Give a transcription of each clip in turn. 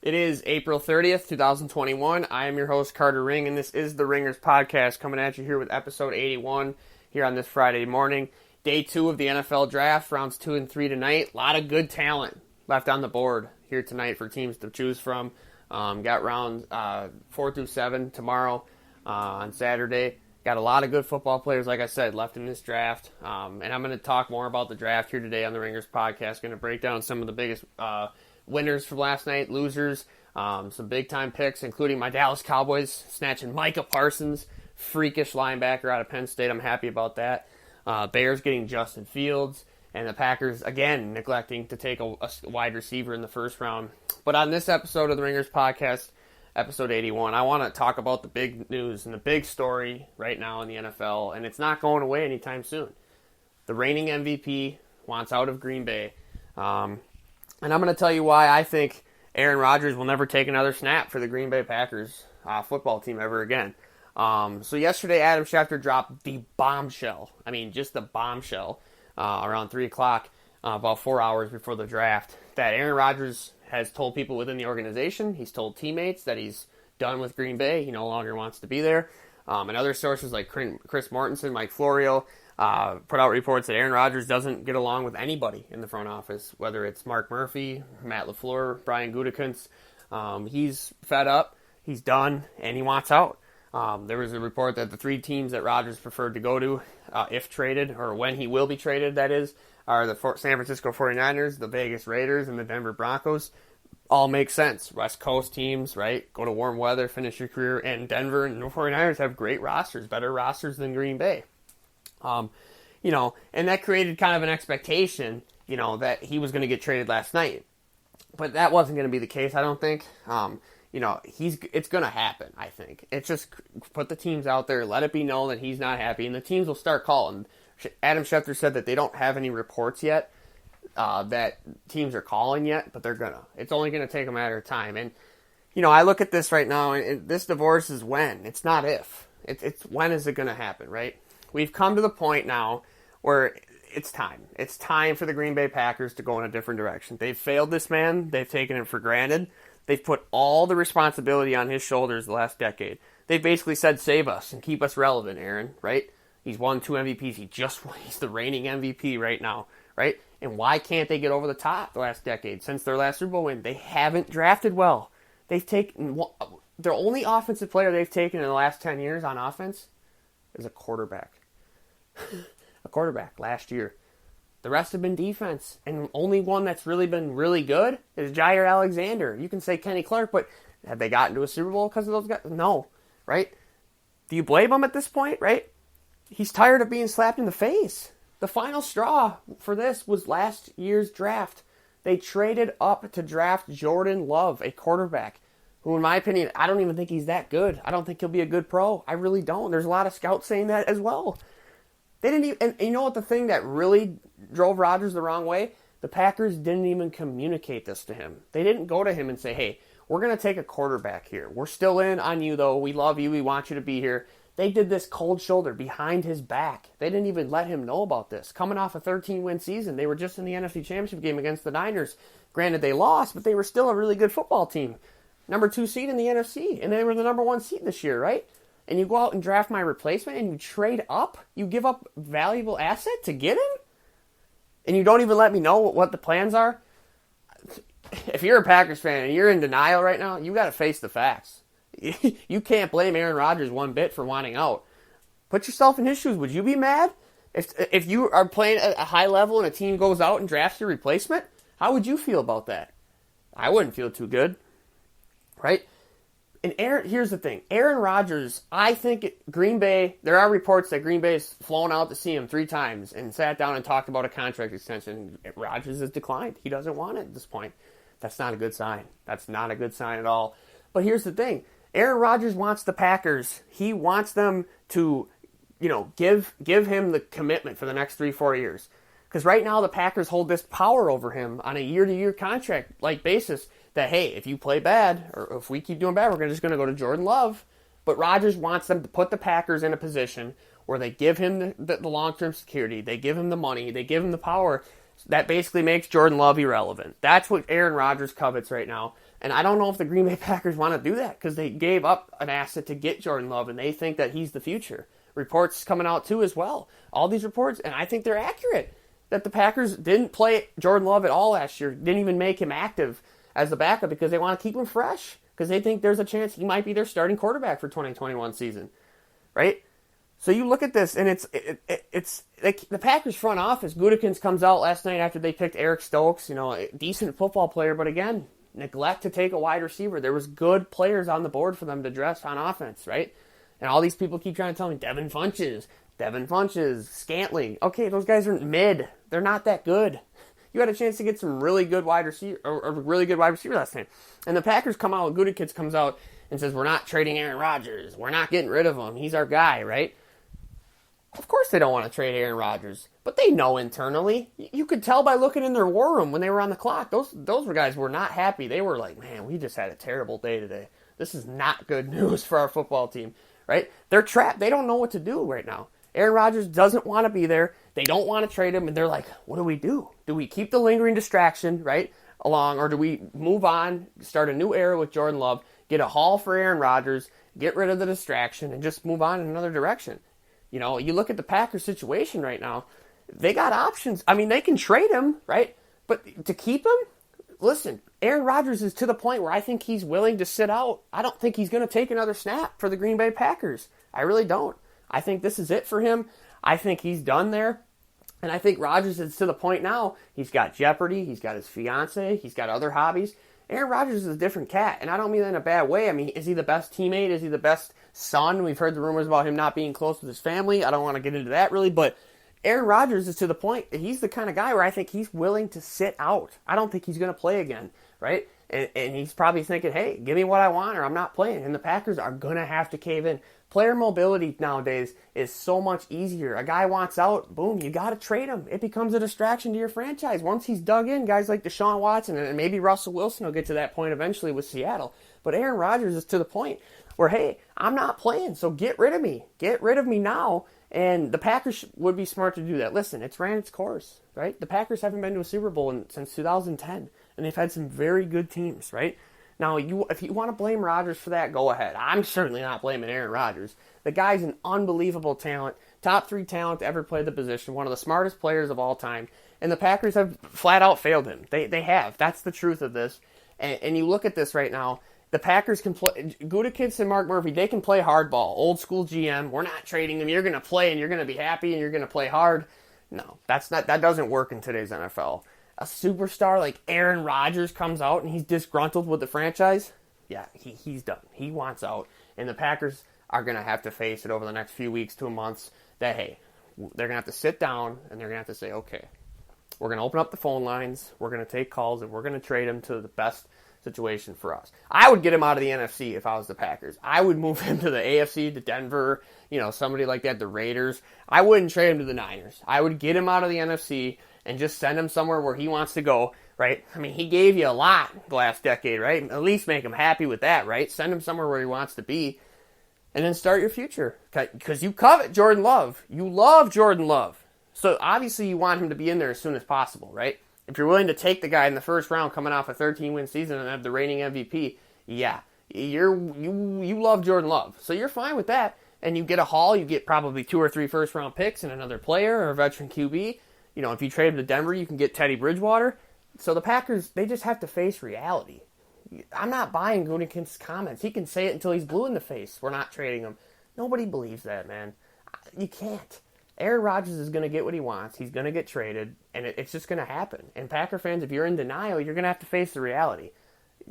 It is April 30th, 2021. I am your host, Carter Ring, and this is the Ringers Podcast, coming at you here with episode 81 here on this Friday morning. Day 2 of the NFL Draft, rounds 2 and 3 tonight. A lot of good talent left on the board here tonight for teams to choose from. Got rounds 4 through 7 tomorrow on Saturday. Got a lot of good football players, like I said, left in this draft. And I'm going to talk more about the draft here today on the Ringers Podcast. Going to break down some of the biggest winners from last night, losers, some big-time picks, including my Dallas Cowboys snatching Micah Parsons, freakish linebacker out of Penn State. I'm happy about that. Bears getting Justin Fields, and the Packers, again, neglecting to take a wide receiver in the first round. But on this episode of the Ringers Podcast, episode 81, I want to talk about the big news and the big story right now in the NFL, and it's not going away anytime soon. The reigning MVP wants out of Green Bay. And I'm going to tell you why I think Aaron Rodgers will never take another snap for the Green Bay Packers football team ever again. So yesterday, Adam Schefter dropped the bombshell. I mean, just the bombshell around 3 o'clock, about 4 hours before the draft, that Aaron Rodgers has told people within the organization, he's told teammates that he's done with Green Bay. He no longer wants to be there. And other sources like Chris Mortensen, Mike Florio, put out reports that Aaron Rodgers doesn't get along with anybody in the front office, whether it's Mark Murphy, Matt LaFleur, Brian Gutekunst. He's fed up, he's done, and he wants out. There was a report that the 3 teams that Rodgers preferred to go to, if traded, or when he will be traded, that is, are the San Francisco 49ers, the Vegas Raiders, and the Denver Broncos. All make sense. West Coast teams, right? Go to warm weather, finish your career, and Denver and the 49ers have great rosters, better rosters than Green Bay. And that created kind of an expectation, that he was going to get traded last night. But that wasn't going to be the case, I don't think. It's going to happen, I think. It's just put the teams out there, let it be known that he's not happy, and the teams will start calling. Adam Schefter said that they don't have any reports yet that teams are calling yet, but they're going to. It's only going to take a matter of time. And, I look at this right now, and this divorce is when. It's not if. It's when is it going to happen, right? We've come to the point now where it's time. It's time for the Green Bay Packers to go in a different direction. They've failed this man. They've taken it for granted. They've put all the responsibility on his shoulders the last decade. They've basically said, save us and keep us relevant, Aaron, right? He's won 2 MVPs. He's the reigning MVP right now, right? And why can't they get over the top the last decade? Since their last Super Bowl win, they haven't drafted well. They've taken, their only offensive player they've taken in the last 10 years on offense is a quarterback. A quarterback last year. The rest have been defense. And only one that's really been really good is Jair Alexander. You can say Kenny Clark, but have they gotten to a Super Bowl because of those guys? No, right? Do you blame him at this point, right? He's tired of being slapped in the face. The final straw for this was last year's draft. They traded up to draft Jordan Love, a quarterback, who, in my opinion, I don't even think he's that good. I don't think he'll be a good pro. I really don't. There's a lot of scouts saying that as well. They didn't even, and you know what the thing that really drove Rodgers the wrong way? The Packers didn't even communicate this to him. They didn't go to him and say, hey, we're going to take a quarterback here. We're still in on you, though. We love you. We want you to be here. They did this cold shoulder behind his back. They didn't even let him know about this. Coming off a 13-win season, they were just in the NFC Championship game against the Niners. Granted, they lost, but they were still a really good football team. Number 2 seed in the NFC, and they were the number 1 seed this year, right? And you go out and draft my replacement, and you trade up? You give up valuable asset to get him? And you don't even let me know what the plans are? If you're a Packers fan and you're in denial right now, you got to face the facts. You can't blame Aaron Rodgers one bit for wanting out. Put yourself in his shoes. Would you be mad? If you are playing at a high level and a team goes out and drafts your replacement, how would you feel about that? I wouldn't feel too good. Right? And here's the thing. Aaron Rodgers, I think Green Bay, there are reports that Green Bay has flown out to see him 3 times and sat down and talked about a contract extension. Rodgers has declined. He doesn't want it at this point. That's not a good sign. That's not a good sign at all. But here's the thing. Aaron Rodgers wants the Packers. He wants them to, give him the commitment for the next 3-4 years. Because right now the Packers hold this power over him on a year-to-year contract-like basis that, hey, if you play bad, or if we keep doing bad, we're just going to go to Jordan Love. But Rodgers wants them to put the Packers in a position where they give him the long-term security, they give him the money, they give him the power, That basically makes Jordan Love irrelevant. That's what Aaron Rodgers covets right now. And I don't know if the Green Bay Packers want to do that because they gave up an asset to get Jordan Love, and they think that he's the future. Reports coming out too as well. All these reports, and I think they're accurate, that the Packers didn't play Jordan Love at all last year, didn't even make him active as the backup because they want to keep him fresh, because they think there's a chance he might be their starting quarterback for 2021 season, right? So you look at this, and it's like the Packers front office. Gutekunst comes out last night after they picked Eric Stokes, a decent football player, but again, neglect to take a wide receiver. There was good players on the board for them to dress on offense, right? And all these people keep trying to tell me Devin Funches, Scantling. Okay, those guys are mid. They're not that good. You had a chance to get some really good wide receiver, or a really good wide receiver last time. And the Packers come out, Gutekunst comes out and says, we're not trading Aaron Rodgers. We're not getting rid of him. He's our guy, right? Of course they don't want to trade Aaron Rodgers, but they know internally. You could tell by looking in their war room when they were on the clock. Those guys were not happy. They were like, man, we just had a terrible day today. This is not good news for our football team, right? They're trapped. They don't know what to do right now. Aaron Rodgers doesn't want to be there. They don't want to trade him, and they're like, what do we do? Do we keep the lingering distraction, right, along, or do we move on, start a new era with Jordan Love, get a haul for Aaron Rodgers, get rid of the distraction, and just move on in another direction? You look at the Packers situation right now, they got options. I mean, they can trade him, right? But to keep him, listen, Aaron Rodgers is to the point where I think he's willing to sit out. I don't think he's going to take another snap for the Green Bay Packers. I really don't. I think this is it for him. I think he's done there. And I think Rodgers is to the point now, he's got Jeopardy, he's got his fiance, he's got other hobbies. Aaron Rodgers is a different cat, and I don't mean that in a bad way. I mean, is he the best teammate? Is he the best son? We've heard the rumors about him not being close with his family. I don't want to get into that really, but Aaron Rodgers is to the point that he's the kind of guy where I think he's willing to sit out. I don't think he's going to play again, right? And he's probably thinking, hey, give me what I want or I'm not playing. And the Packers are going to have to cave in. Player mobility nowadays is so much easier. A guy wants out, boom, you got to trade him. It becomes a distraction to your franchise. Once he's dug in, guys like Deshaun Watson and maybe Russell Wilson will get to that point eventually with Seattle. But Aaron Rodgers is to the point where, hey, I'm not playing, so get rid of me. Get rid of me now. And the Packers would be smart to do that. Listen, it's ran its course, right? The Packers haven't been to a Super Bowl since 2010, and they've had some very good teams, right? Now, if you want to blame Rodgers for that, go ahead. I'm certainly not blaming Aaron Rodgers. The guy's an unbelievable talent, top 3 talent to ever play the position, one of the smartest players of all time, and the Packers have flat out failed him. They have. That's the truth of this. And you look at this right now, the Packers can play, Gutekunst and Mark Murphy, they can play hardball. Old school GM, we're not trading them. You're going to play and you're going to be happy and you're going to play hard. No, that doesn't work in today's NFL. A superstar like Aaron Rodgers comes out and he's disgruntled with the franchise. Yeah, he's done. He wants out. And the Packers are going to have to face it over the next few weeks to months that, hey, they're going to have to sit down and they're going to have to say, okay, we're going to open up the phone lines, we're going to take calls, and we're going to trade him to the best situation for us. I would get him out of the NFC if I was the Packers. I would move him to the AFC, to Denver, somebody like that, the Raiders. I wouldn't trade him to the Niners. I would get him out of the NFC and just send him somewhere where he wants to go, right? I mean, he gave you a lot the last decade, right? At least make him happy with that, right? Send him somewhere where he wants to be, and then start your future. Because you covet Jordan Love. You love Jordan Love. So obviously you want him to be in there as soon as possible, right? If you're willing to take the guy in the first round coming off a 13-win season and have the reigning MVP, yeah, you love Jordan Love. So you're fine with that. And you get a haul, you get probably 2 or 3 first-round picks and another player or a veteran QB. If you trade him to Denver, you can get Teddy Bridgewater. So the Packers, they just have to face reality. I'm not buying Gutekunst's comments. He can say it until he's blue in the face. We're not trading him. Nobody believes that, man. You can't. Aaron Rodgers is going to get what he wants. He's going to get traded, and it's just going to happen. And Packer fans, if you're in denial, you're going to have to face the reality.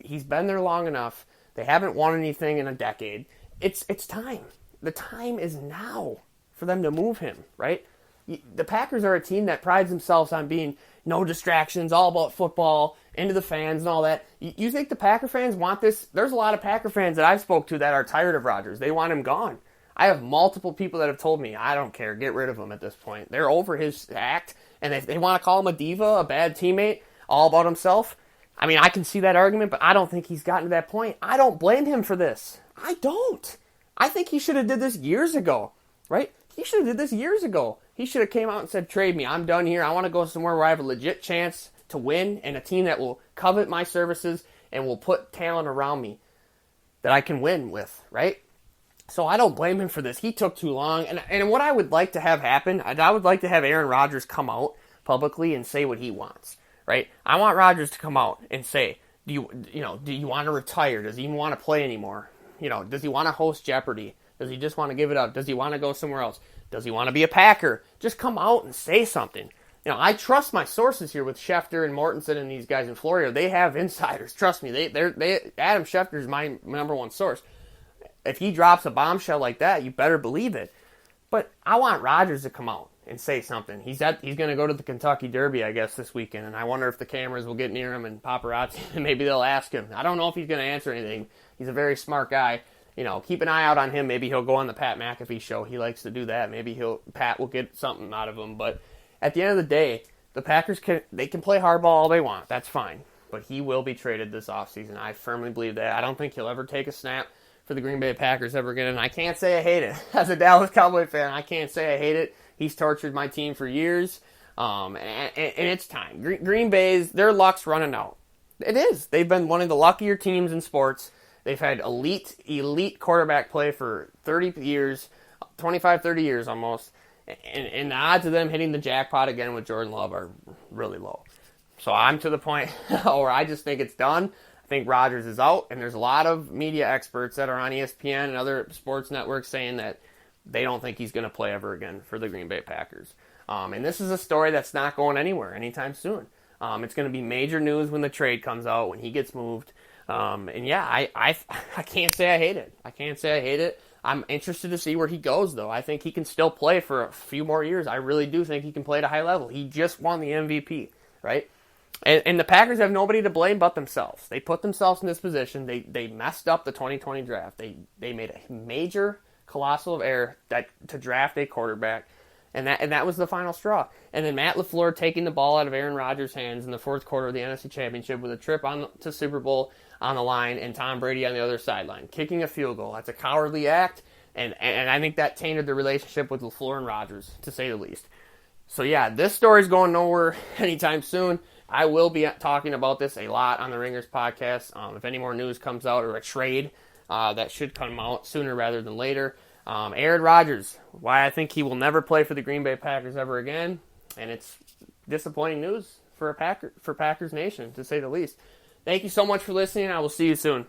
He's been there long enough. They haven't won anything in a decade. It's time. The time is now for them to move him, right? The Packers are a team that prides themselves on being no distractions, all about football, into the fans and all that. You think the Packer fans want this? There's a lot of Packer fans that I've spoke to that are tired of Rodgers. They want him gone. I have multiple people that have told me, I don't care, get rid of him at this point. They're over his act, and if they want to call him a diva, a bad teammate, all about himself, I mean, I can see that argument, but I don't think he's gotten to that point. I don't blame him for this. I don't. I think he should have did this years ago, right? He should have did this years ago. He should have came out and said, trade me. I'm done here. I want to go somewhere where I have a legit chance to win and a team that will covet my services and will put talent around me that I can win with, right? So I don't blame him for this. He took too long. And what I would like to have happen, I would like to have Aaron Rodgers come out publicly and say what he wants, right? I want Rodgers to come out and say, do you want to retire? Does he even want to play anymore? Does he want to host Jeopardy? Does he just want to give it up? Does he want to go somewhere else? Does he want to be a Packer? Just come out and say something. I trust my sources here with Schefter and Mortensen and these guys in Florida. They have insiders. Trust me. Adam Schefter is my number one source. If he drops a bombshell like that, you better believe it. But I want Rodgers to come out and say something. He's going to go to the Kentucky Derby, I guess, this weekend, and I wonder if the cameras will get near him and paparazzi, and maybe they'll ask him. I don't know if he's going to answer anything. He's a very smart guy. Keep an eye out on him. Maybe he'll go on the Pat McAfee show. He likes to do that. Maybe Pat will get something out of him. But at the end of the day, the Packers can play hardball all they want. That's fine. But he will be traded this offseason. I firmly believe that. I don't think he'll ever take a snap for the Green Bay Packers ever again. And I can't say I hate it. As a Dallas Cowboy fan, I can't say I hate it. He's tortured my team for years. And it's time. Green Bay's, their luck's running out. It is. They've been one of the luckier teams in sports. They've had elite quarterback play for 30 years, 25, 30 years almost. And the odds of them hitting the jackpot again with Jordan Love are really low. So I'm to the point where I just think it's done. I think Rodgers is out, and there's a lot of media experts that are on ESPN and other sports networks saying that they don't think he's going to play ever again for the Green Bay Packers. And this is a story that's not going anywhere anytime soon. It's going to be major news when the trade comes out, when he gets moved. I can't say I hate it. I can't say I hate it. I'm interested to see where he goes, though. I think he can still play for a few more years. I really do think he can play at a high level. He just won the MVP, right? And the Packers have nobody to blame but themselves. They put themselves in this position. They messed up the 2020 draft. They made a major, colossal error to draft a quarterback, and that was the final straw. And then Matt LaFleur taking the ball out of Aaron Rodgers' hands in the fourth quarter of the NFC Championship with a trip to Super Bowl on the line and Tom Brady on the other sideline, kicking a field goal. That's a cowardly act, and I think that tainted the relationship with LaFleur and Rodgers, to say the least. So yeah, this story's going nowhere anytime soon. I will be talking about this a lot on the Ringers podcast. If any more news comes out or a trade, that should come out sooner rather than later. Aaron Rodgers, why I think he will never play for the Green Bay Packers ever again, and it's disappointing news for Packers Nation, to say the least. Thank you so much for listening. I will see you soon.